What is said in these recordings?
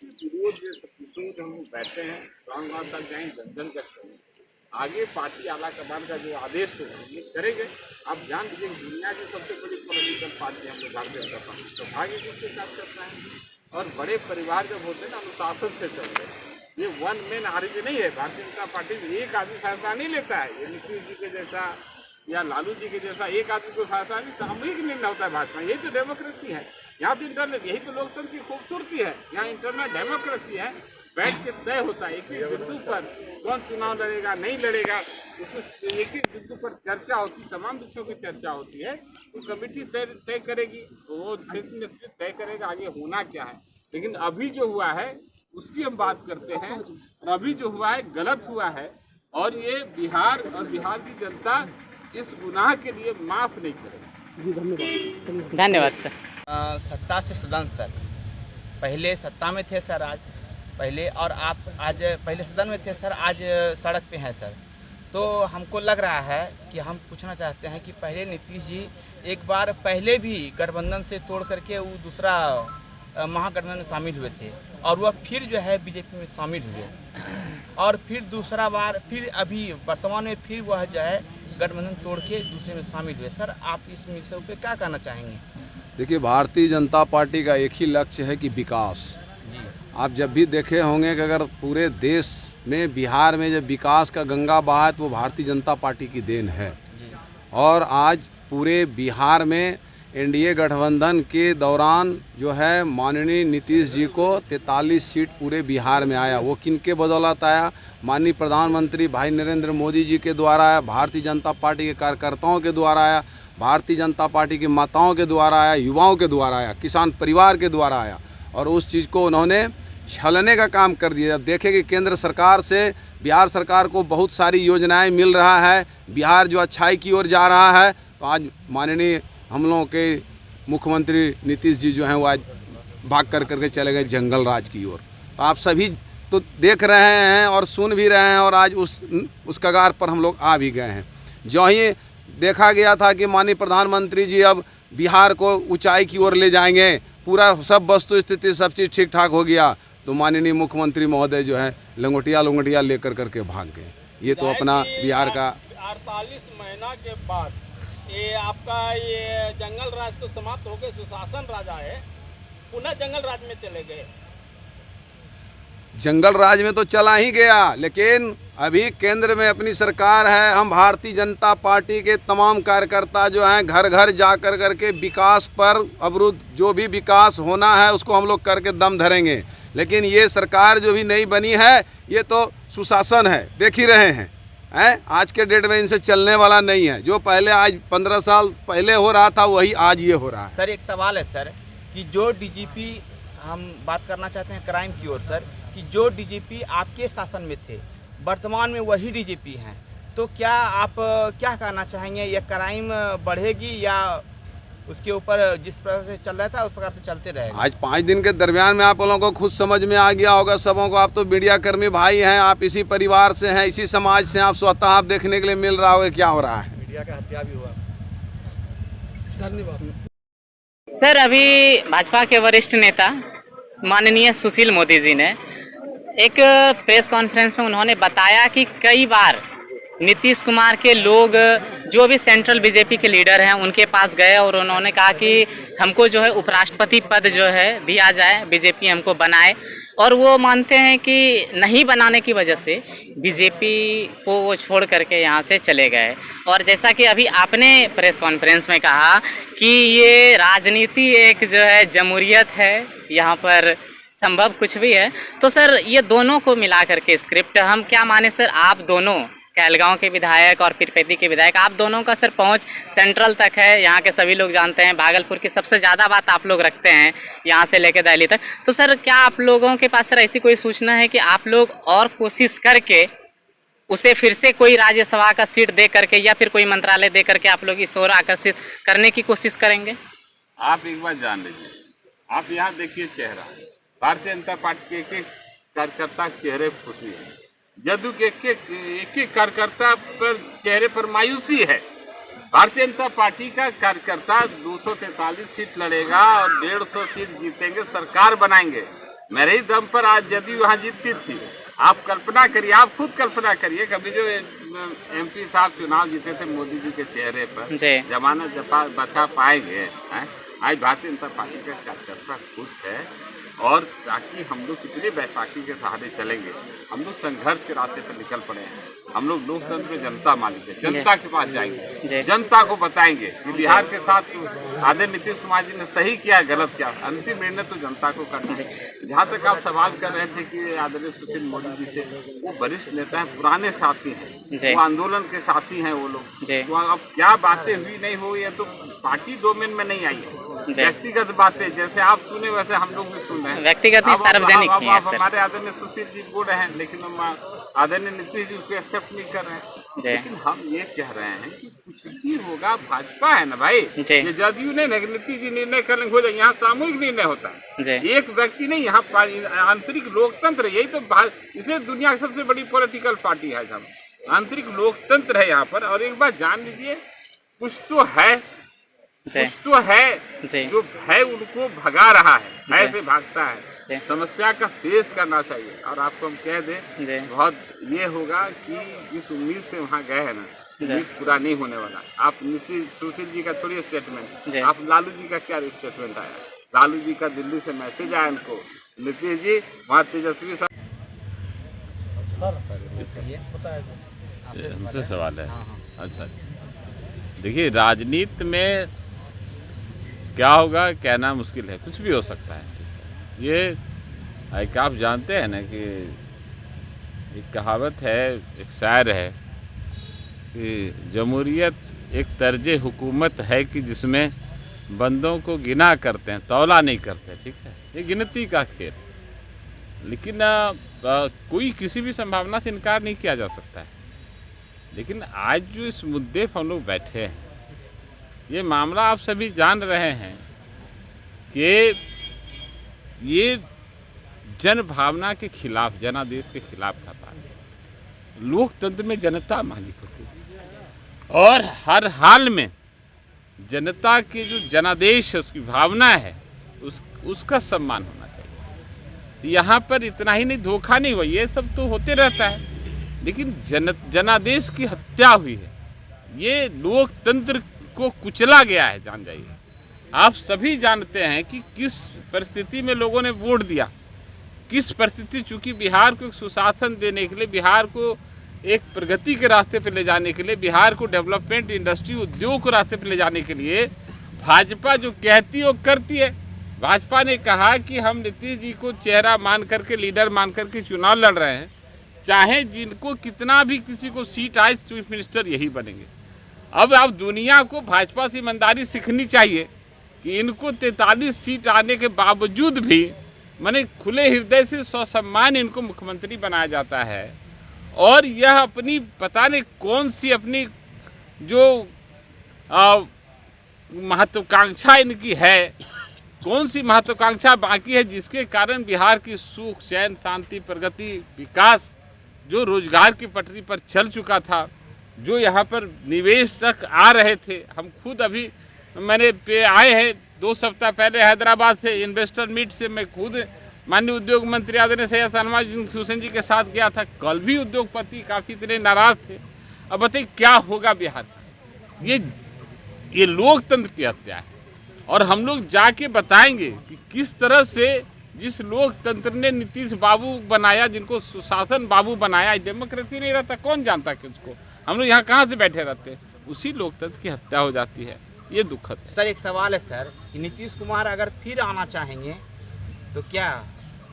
रोज जो हम बैठते हैं गाँव तक जाएं, जन करते हैं, आगे पार्टी आला कमान का जो आदेश हो ये करेंगे। आप जान लीजिए दुनिया की सबसे बड़ी पॉलिटिकल पार्टी हम लोग भारतीय जनता पार्टी, तो भाग्य किसके साथ करता है। और बड़े परिवार जब होते हैं ना अनुशासन से चलते हैं। ये वन मैन आर्मी नहीं है। भारतीय जनता पार्टी एक आदमी फैसला नहीं लेता है, ये नीतीश जी के जैसा या लालू जी के जैसा एक आदमी को फैसला नहीं, सामूहिक निर्णय होता है भाजपा। यही तो डेमोक्रेसी है। यहाँ तो इंटरनेट, यही तो लोकतंत्र की खूबसूरती है। यहाँ इंटरनेट डेमोक्रेसी है, बैठ के तय होता है एक ही बिंदु पर कौन चुनाव लड़ेगा नहीं लड़ेगा, उसमें एक ही बिंदु पर चर्चा होती, तमाम विषयों की चर्चा होती है। तो कमेटी तय करेगी, वो तय करेगा आगे होना क्या है। लेकिन अभी जो हुआ है उसकी हम बात करते हैं, और अभी जो हुआ है गलत हुआ है, और ये बिहार और बिहार की जनता इस गुनाह के लिए माफ नहीं करेगी। धन्यवाद सर। सत्ता से सदन तक, पहले सत्ता में थे सर, आज पहले, और आप आज पहले सदन में थे सर, आज सड़क पे हैं सर। तो हमको लग रहा है कि हम पूछना चाहते हैं कि पहले नीतीश जी एक बार पहले भी गठबंधन से तोड़ करके वो दूसरा महागठबंधन में शामिल हुए थे, और वह फिर जो है बीजेपी में शामिल हुए, और फिर दूसरा बार फिर अभी वर्तमान में फिर वह जो है गठबंधन तोड़ के दूसरे में शामिल हुए। सर आप इस विषय पे क्या कहना चाहेंगे? देखिए, भारतीय जनता पार्टी का एक ही लक्ष्य है कि विकास। आप जब भी देखे होंगे कि अगर पूरे देश में बिहार में जब विकास का गंगा बहा है तो वो भारतीय जनता पार्टी की देन है। और आज पूरे बिहार में एनडीए गठबंधन के दौरान जो है माननीय नीतीश जी को 43 सीट पूरे बिहार में आया। वो किनके बदौलत आया? माननीय प्रधानमंत्री भाई नरेंद्र मोदी जी के द्वारा आया, भारतीय जनता पार्टी के कार्यकर्ताओं के द्वारा आया, भारतीय जनता पार्टी की माताओं के द्वारा आया, युवाओं के द्वारा आया, किसान परिवार के द्वारा आया। और उस चीज़ को उन्होंने छलने का काम कर दिया। जब देखें कि केंद्र सरकार से बिहार सरकार को बहुत सारी योजनाएं मिल रहा है, बिहार जो अच्छाई की ओर जा रहा है, तो आज माननीय हम लोगों के मुख्यमंत्री नीतीश जी जो हैं वो आज भाग करके चले गए जंगल राज की ओर। तो आप सभी तो देख रहे हैं और सुन भी रहे हैं, और आज उस कगार पर हम लोग आ भी गए हैं। जो ही देखा गया था कि माननीय प्रधानमंत्री जी अब बिहार को ऊंचाई की ओर ले जाएंगे, पूरा सब वस्तु स्थिति सब चीज़ ठीक ठाक हो गया, तो माननीय मुख्यमंत्री महोदय जो है लंगोटिया लेकर करके भाग गए। ये तो अपना बिहार का 48 महीना के बाद ये आपका ये जंगल राज तो समाप्त हो गए, सुशासन राज आए, पुनः जंगल राज में चले गए। जंगल राज में तो चला ही गया, लेकिन अभी केंद्र में अपनी सरकार है। हम भारतीय जनता पार्टी के तमाम कार्यकर्ता जो हैं घर घर जा कर करके विकास पर अवरुद्ध, जो भी विकास होना है उसको हम लोग करके दम धरेंगे। लेकिन ये सरकार जो भी नई बनी है ये तो सुशासन है, देख ही रहे हैं। आज के डेट में इनसे चलने वाला नहीं है। जो पहले आज 15 साल पहले हो रहा था वही आज ये हो रहा है। सर एक सवाल है सर कि जो डीजीपी, हम बात करना चाहते हैं क्राइम की ओर सर, कि जो डीजीपी आपके शासन में थे वर्तमान में वही डीजीपी हैं, तो क्या आप क्या कहना चाहेंगे? ये क्राइम बढ़ेगी या उसके ऊपर जिस प्रकार से चल रहा था उस प्रकार से चलते रहेगा? आज 5 दिन के दरमियान में आप लोगों को खुद समझ में आ गया होगा सबों को। आप तो मीडिया कर्मी भाई हैं, आप इसी परिवार से हैं, इसी समाज से, आप स्वतः आप देखने के लिए मिल रहा होगा क्या हो रहा है। मीडिया का हत्या भी हुआ। सर अभी भाजपा के वरिष्ठ नेता माननीय सुशील मोदी जी ने एक प्रेस कॉन्फ्रेंस में उन्होंने बताया कि कई बार नीतीश कुमार के लोग जो भी सेंट्रल बीजेपी के लीडर हैं उनके पास गए और उन्होंने कहा कि हमको जो है उपराष्ट्रपति पद जो है दिया जाए, बीजेपी हमको बनाए। और वो मानते हैं कि नहीं बनाने की वजह से बीजेपी को वो छोड़ करके यहाँ से चले गए। और जैसा कि अभी आपने प्रेस कॉन्फ्रेंस में कहा कि ये राजनीति एक जो है जमहूरियत है, यहाँ पर संभव कुछ भी है, तो सर ये दोनों को मिला करके स्क्रिप्ट हम क्या माने सर? आप दोनों कहलगांव के विधायक और पीरपैंती के विधायक, आप दोनों का सर पहुंच सेंट्रल तक है, यहाँ के सभी लोग जानते हैं। भागलपुर की सबसे ज़्यादा बात आप लोग रखते हैं यहाँ से लेकर दिल्ली तक। तो सर क्या आप लोगों के पास सर ऐसी कोई सूचना है कि आप लोग और कोशिश करके उसे फिर से कोई राज्यसभा का सीट दे करके या फिर कोई मंत्रालय दे करके आप लोग इस ओर आकर्षित करने की कोशिश करेंगे? आप एक बात जान लीजिए, आप यहाँ देखिए चेहरा, भारतीय जनता पार्टी के कार्यकर्ता चेहरे पर खुशी है, जदयू के एक कार्यकर्ता पर चेहरे पर मायूसी है। भारतीय जनता पार्टी का कार्यकर्ता 243 सीट लड़ेगा और 150 सीट जीतेंगे, सरकार बनाएंगे। मेरे ही दम पर आज जदयू वहाँ जीतती थी। आप कल्पना करिए, आप खुद कल्पना करिए, कभी जो MP साहब चुनाव जीते थे मोदी जी के चेहरे पर जमानत बचा पाएंगे। आज भारतीय जनता पार्टी का कार्यकर्ता खुश है, और ताकि हम लोग कितने बैसाखी के सहारे चलेंगे। हम लोग संघर्ष के रास्ते पर निकल पड़े हैं। हम लोग लोकतंत्र में जनता मालिक है, जनता के पास जाएंगे, जनता को बताएंगे कि बिहार के साथ आदरणीय नीतीश कुमार जी ने सही किया, गलत किया। अंतिम निर्णय तो जनता को करना है। जहाँ तक आप सवाल कर रहे थे कि आदरणीय सुशील मोदी जी से, वो वरिष्ठ नेता हैं, पुराने साथी हैं, वो आंदोलन के साथी हैं वो लोग। तो अब क्या बातें हुई नहीं हुई, ये तो पार्टी डोमेन में नहीं आई है। व्यक्तिगत बातें जैसे आप सुने वैसे हम लोग भी सुन रहे हैं, व्यक्तिगत नहीं, सार्वजनिक नहीं है सर। हमारे आदरणीय सुशील जी बोल रहे हैं, लेकिन हम आदरणीय नीतीश जी उसको एक्सेप्ट नहीं कर रहे हैं। लेकिन हम ये कह रहे हैं कि कुछ भी होगा, भाजपा है ना भाई, ये जदयू नहीं, नीतीश जी निर्णय कर लेंगे, हो जाए। यहाँ सामूहिक निर्णय होता है, एक व्यक्ति नहीं। यहाँ आंतरिक लोकतंत्र, यही तो इसे दुनिया की सबसे बड़ी पॉलिटिकल पार्टी है। आंतरिक लोकतंत्र है यहाँ पर। और एक बात जान लीजिए, कुछ तो है, कुछ तो है जो है उनको भगा रहा है, ऐसे भागता है। समस्या का फेस करना चाहिए। और आपको हम कह दें, बहुत ये होगा कि जिस उम्मीद से वहाँ गए हैं ना, उम्मीद पूरा नहीं होने वाला। आप नीतीश सुशील जी का थोड़ी स्टेटमेंट, आप लालू जी का क्या स्टेटमेंट आया? लालू जी का दिल्ली से मैसेज आया इनको, नीतीश जी वहाँ तेजस्वी साहब। हमसे सवाल है। अच्छा, देखिए राजनीति में क्या होगा कहना मुश्किल है, कुछ भी हो सकता है। ये एक आप जानते हैं ना कि एक कहावत है, एक शायर है कि जमहूरियत एक तर्ज हुकूमत है कि जिसमें बंदों को गिना करते हैं, तौला नहीं करते। ठीक है, ये गिनती का खेल। लेकिन कोई किसी भी संभावना से इनकार नहीं किया जा सकता है। लेकिन आज जो इस मुद्दे पर हम लोग बैठे हैं, ये मामला आप सभी जान रहे हैं कि ये जन भावना के खिलाफ, जनादेश के खिलाफ का बात है। लोकतंत्र में जनता मालिक होती है, और हर हाल में जनता के जो जनादेश है, उसकी भावना है, उसका सम्मान होना चाहिए। तो यहाँ पर इतना ही नहीं, धोखा नहीं हुआ, ये सब तो होते रहता है, लेकिन जनादेश की हत्या हुई है। ये लोकतंत्र को कुचला गया है, जान जाइए। आप सभी जानते हैं कि किस परिस्थिति में लोगों ने वोट दिया, किस परिस्थिति, चूंकि बिहार को एक सुशासन देने के लिए, बिहार को एक प्रगति के रास्ते पर ले जाने के लिए, बिहार को डेवलपमेंट, इंडस्ट्री, उद्योग को रास्ते पर ले जाने के लिए भाजपा जो कहती है वो करती है। भाजपा ने कहा कि हम नीतीश जी को चेहरा मान करके, लीडर मान करके चुनाव लड़ रहे हैं, चाहे जिनको कितना भी किसी को सीट आए, चीफ मिनिस्टर यही बनेंगे। अब आप दुनिया को भाजपा से ईमानदारी सीखनी चाहिए कि इनको 43 सीट आने के बावजूद भी माने खुले हृदय से स्वसम्मान इनको मुख्यमंत्री बनाया जाता है। और यह अपनी पता नहीं कौन सी अपनी जो महत्वाकांक्षा इनकी है, कौन सी महत्वाकांक्षा बाकी है, जिसके कारण बिहार की सुख, चैन, शांति, प्रगति, विकास जो रोजगार की पटरी पर चल चुका था, जो यहाँ पर निवेशक आ रहे थे। हम खुद अभी मैंने आए हैं 2 सप्ताह पहले हैदराबाद से, इन्वेस्टर मीट से मैं खुद माननीय उद्योग मंत्री आदरणीय सैयद शाहनवाज हुसैन जी के साथ गया था। कल भी उद्योगपति काफ़ी इतने नाराज थे। अब बताइए क्या होगा बिहार में? ये लोकतंत्र की हत्या है। और हम लोग जाके बताएंगे कि किस तरह से जिस लोकतंत्र ने नीतीश बाबू बनाया, जिनको सुशासन बाबू बनाया, डेमोक्रेसी नहीं रहता, कौन जानता कि उसको हम लोग यहाँ कहाँ से बैठे रहते हैं, उसी लोकतंत्र की हत्या हो जाती है। ये दुखद है। सर एक सवाल है सर, कि नीतीश कुमार अगर फिर आना चाहेंगे तो क्या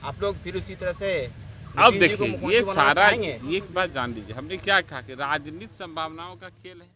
आप लोग फिर उसी तरह से अब देखिए, ये सारा एक बात जान लीजिए, हमने क्या कहा कि राजनीतिक संभावनाओं का खेल है।